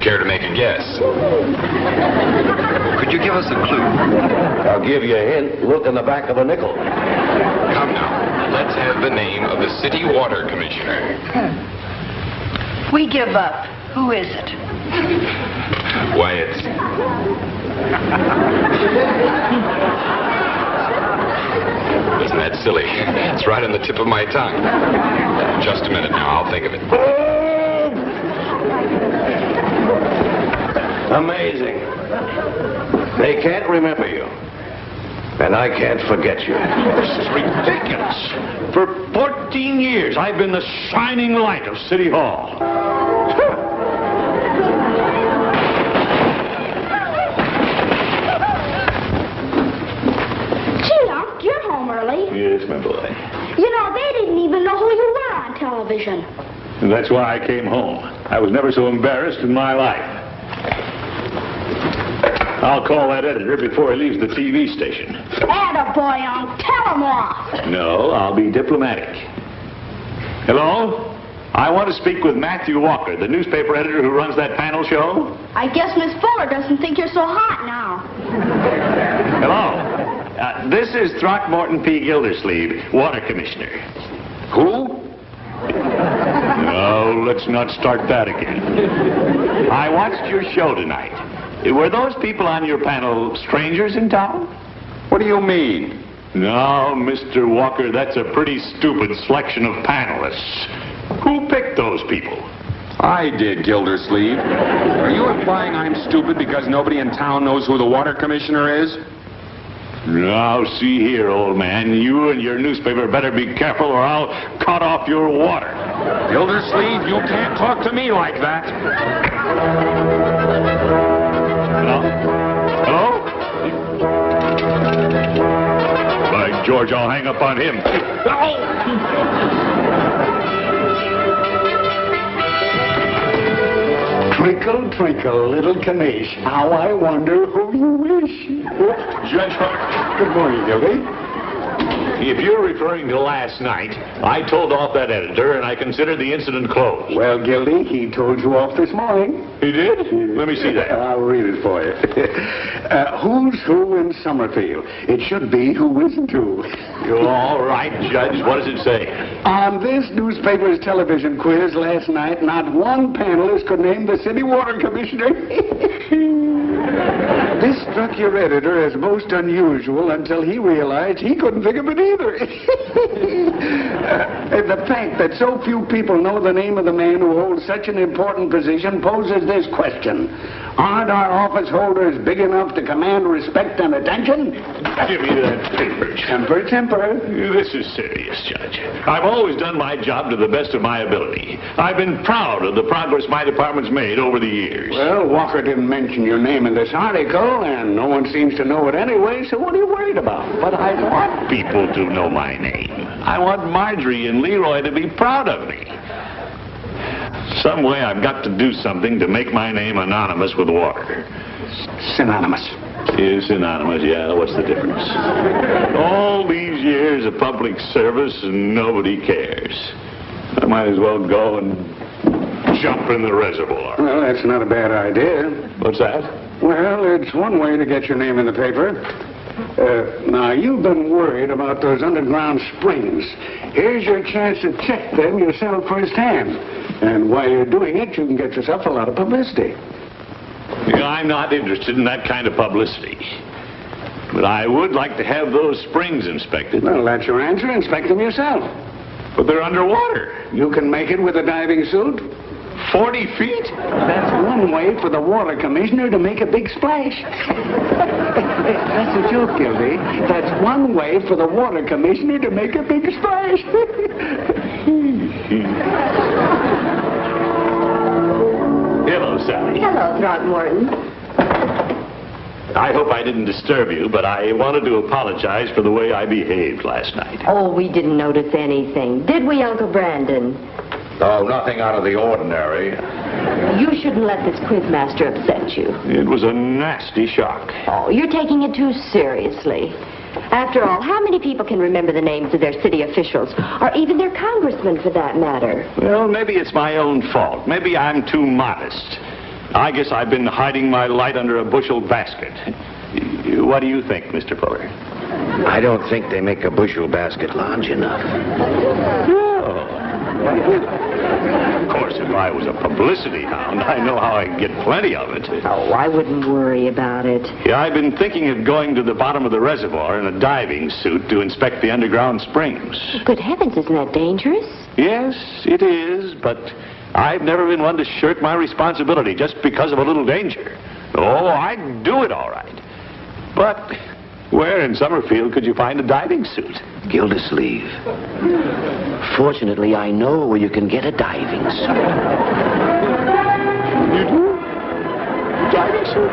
Care to make a guess? Could you give us a clue? I'll give you a hint. Look in the back of a nickel. Come now, let's have the name of the city water commissioner. We give up. Who is it? Why, it's... Isn't that silly? It's right on the tip of my tongue. Just a minute now, I'll think of it. Amazing. They can't remember you. And I can't forget you. This is ridiculous. For 14 years, I've been the shining light of City Hall. Gee, Unc, you're home early. Yes, my boy. You know, they didn't even know who you were on television. And that's why I came home. I was never so embarrassed in my life. I'll call that editor before he leaves the TV station. Attaboy, Unc. Tell him off. No, I'll be diplomatic. Hello? I want to speak with Matthew Walker, the newspaper editor who runs that panel show. I guess Miss Fuller doesn't think you're so hot now. Hello? This is Throckmorton P. Gildersleeve, water commissioner. Who? No, let's not start that again. I watched your show tonight. Were those people on your panel strangers in town? What do you mean? No, Mr. Walker, that's a pretty stupid selection of panelists. Who picked those people? I did, Gildersleeve. Are you implying I'm stupid because nobody in town knows who the water commissioner is? Now, see here, old man. You and your newspaper better be careful or I'll cut off your water. Gildersleeve, you can't talk to me like that. Hello? Hello? By George, I'll hang up on him. Twinkle, twinkle, little Kanish, how I wonder who you wish. Judge Hart. Good morning, Gildy. If you're referring to last night, I told off that editor and I consider the incident closed. Well, Gildy, he told you off this morning. He did? Let me see that. I'll read it for you. Who's who in Summerfield? It should be who isn't who. You're all right, Judge. What does it say? On this newspaper's television quiz last night, not one panelist could name the city water commissioner. This struck your editor as most unusual until he realized he couldn't think of it either. The fact that so few people know the name of the man who holds such an important position poses this question. Aren't our office holders big enough to command respect and attention? Give me that paper. Temper, temper. This is serious, Judge. I've always done my job to the best of my ability. I've been proud of the progress my department's made over the years. Well, Walker didn't mention your name in this article, and no one seems to know it anyway, so what are you worried about? But I want people to know my name. I want Marjorie and Leroy to be proud of me. Some way I've got to do something to make my name anonymous with water. Synonymous. Is synonymous, yeah. What's the difference? All these years of public service and nobody cares. I might as well go and jump in the reservoir. Well, that's not a bad idea. What's that? Well, it's one way to get your name in the paper. Now, you've been worried about those underground springs. Here's your chance to check them yourself firsthand. And while you're doing it, you can get yourself a lot of publicity. Yeah, I'm not interested in that kind of publicity. But I would like to have those springs inspected. Well, that's your answer. Inspect them yourself. But they're underwater. You can make it with a diving suit. 40 feet? That's one way for the water commissioner to make a big splash. That's a joke, Gildy. That's one way for the water commissioner to make a big splash. Hello, Sally. Hello, Throckmorton. I hope I didn't disturb you, but I wanted to apologize for the way I behaved last night. Oh, we didn't notice anything. Did we, Uncle Brandon? Oh, nothing out of the ordinary. You shouldn't let this quizmaster upset you. It was a nasty shock. Oh, you're taking it too seriously. After all, how many people can remember the names of their city officials, or even their congressmen for that matter? Well, maybe it's my own fault. Maybe I'm too modest. I guess I've been hiding my light under a bushel basket. What do you think, Mr. Fuller? I don't think they make a bushel basket large enough. Of course, if I was a publicity hound, I know how I can get plenty of it. Oh, I wouldn't worry about it. Yeah, I've been thinking of going to the bottom of the reservoir in a diving suit to inspect the underground springs. Good heavens, isn't that dangerous? Yes, it is, but I've never been one to shirk my responsibility just because of a little danger. Oh, I'd do it all right. But where in Summerfield could you find a diving suit? Gildersleeve. Fortunately, I know where you can get a diving suit. You do? Diving suit?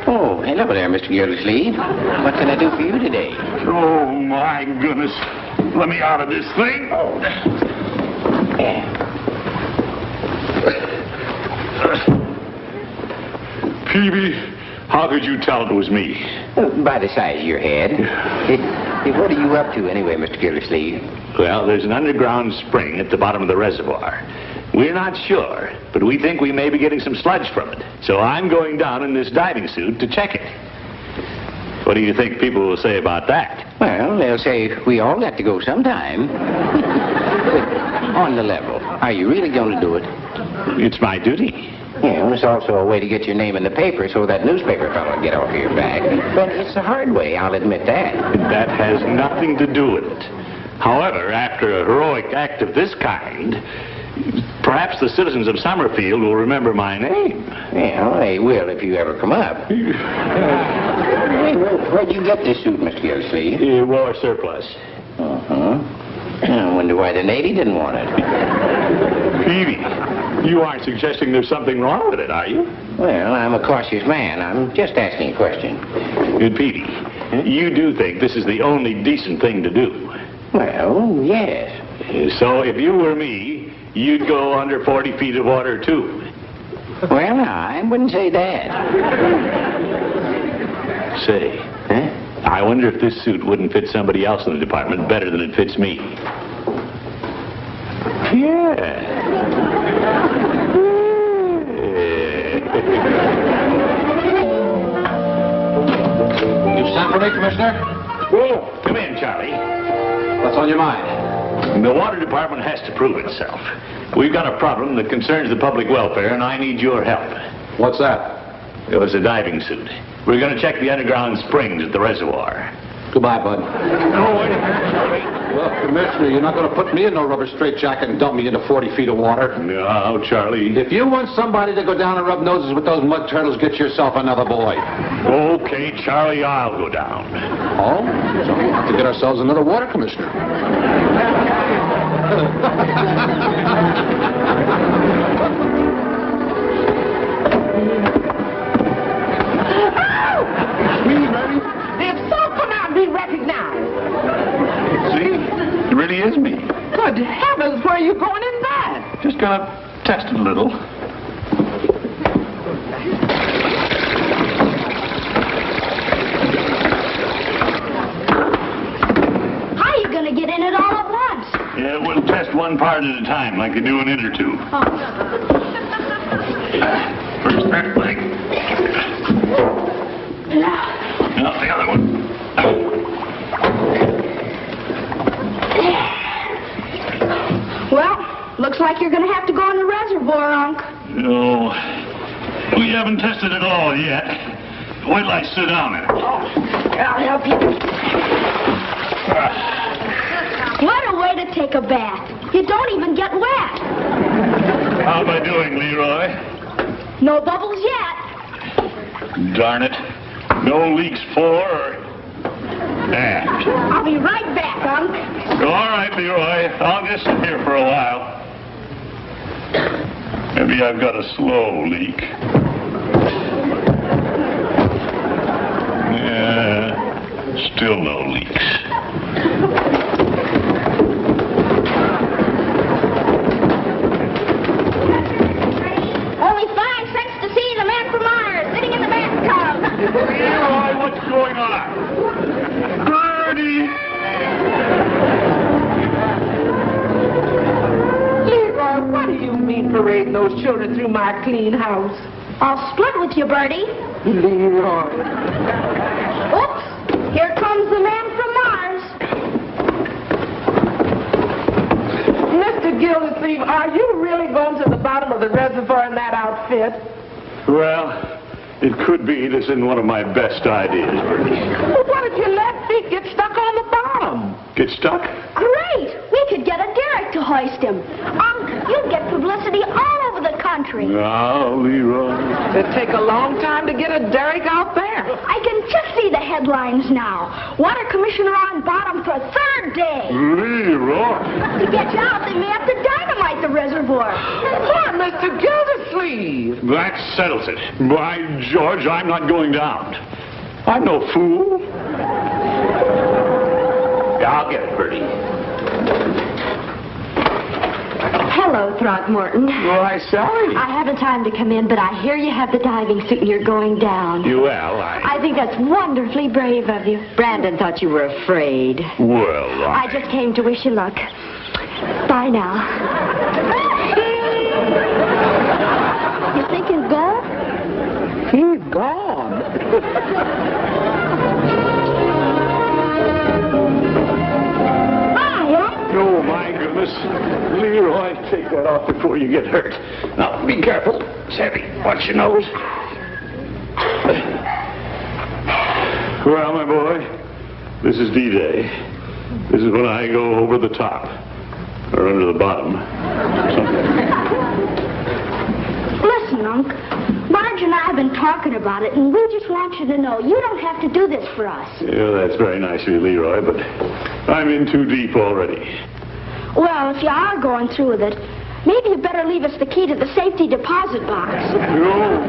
Oh, hello there, Mr. Gildersleeve. What can I do for you today? Oh, my goodness. Let me out of this thing. Oh. Peavy, how could you tell it was me? By the size of your head. What are you up to anyway, Mr. Gildersleeve? Well, there's an underground spring at the bottom of the reservoir. We're not sure, but we think we may be getting some sludge from it. So I'm going down in this diving suit to check it. What do you think people will say about that? Well, they'll say we all got to go sometime. On the level, are you really going to do it? It's my duty. Yeah, it's also a way to get your name in the paper so that newspaper fellow will get off your back. But it's a hard way, I'll admit that. That has nothing to do with it. However, after a heroic act of this kind, perhaps the citizens of Summerfield will remember my name. Well, they will if you ever come up. Hey, where'd you get this suit, Mr. Gildersleeve? War surplus. Uh-huh. I wonder why the Navy didn't want it. Peavy, you aren't suggesting there's something wrong with it, are you? Well, I'm a cautious man. I'm just asking a question. Good, Peavy. You do think this is the only decent thing to do? Well, yes. So if you were me, you'd go under 40 feet of water, too. Well, I wouldn't say that. Say, I wonder if this suit wouldn't fit somebody else in the department better than it fits me. Yeah. You sent for me, Commissioner? Whoa, come in, Charlie. What's on your mind? The water department has to prove itself. We've got a problem that concerns the public welfare, and I need your help. What's that? It was a diving suit. We're going to check the underground springs at the reservoir. Goodbye, bud. No, wait a minute, Charlie. Well, Commissioner, you're not going to put me in no rubber straitjacket and dump me into 40 feet of water. No, Charlie. If you want somebody to go down and rub noses with those mud turtles, get yourself another boy. Okay, Charlie, I'll go down. Oh? So we'll have to get ourselves another water commissioner. If so cannot be recognized. See? It really is me. Good heavens, where are you going in that? Just gonna test it a little. How are you going to get in it all at once? Yeah, we'll test one part at a time, like you do an inch or two. First that leg. Now the other one. Well, looks like you're going to have to go in the reservoir, Unc. No, we haven't tested it all yet. Wait till I sit down in it. I'll help you. What a way to take a bath. You don't even get wet. How am I doing, Leroy? No bubbles yet. Darn it. No leaks fore or aft. I'll be right back, Unc. All right, Leroy. I'll just sit here for a while. Maybe I've got a slow leak. Yeah, still no leaks. parading those children through my clean house. I'll split with you, Bertie. Leroy. Oops, here comes the man from Mars. Mr. Gildersleeve, are you really going to the bottom of the reservoir in that outfit? Well, it could be this isn't one of my best ideas, Bertie. Well, what if your left feet get stuck on the bottom? Get stuck? Great! We could get a derrick to hoist him. You'd get publicity all over the country. Now, Leroy. It'd take a long time to get a derrick out there. I can just see the headlines now. Water Commissioner on bottom for third day. Leroy. To get you out, they may have to dynamite the reservoir. Poor Mr. Gildersleeve. That settles it. By George, I'm not going down. I'm no fool. I'll get it, Bertie. Hello, Throckmorton. Why, Sally. I haven't time to come in, but I hear you have the diving suit and you're going down. Well, I think that's wonderfully brave of you. Brandon thought you were afraid. Well, I just came to wish you luck. Bye now. You think he's gone? He's gone. Oh, my goodness. Leroy, take that off before you get hurt. Now, be careful. It's heavy. Watch your nose. Well, my boy, this is D-Day. This is when I go over the top. Or under the bottom. Listen, Unc. Marge and I have been talking about it, and we just want you to know you don't have to do this for us. Yeah, that's very nice of you, Leroy, but I'm in too deep already. Well, if you are going through with it, maybe you better leave us the key to the safety deposit box. No.